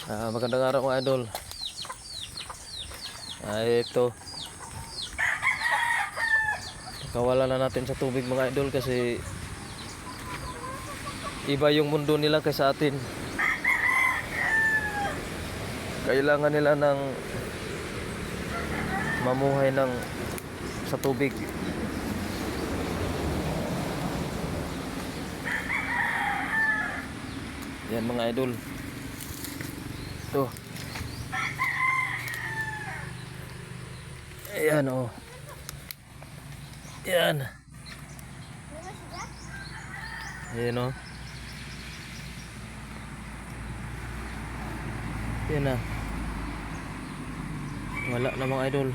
Magandang araw mga idol. Ito, kawala na natin sa tubig mga idol kasi iba yung mundo nila kaysa atin. Kailangan nila ng mamuhay sa tubig. Yan mga idol. Ito. Ayan o. Ayan. Ayan o. Ayan na. Wala na mga idol.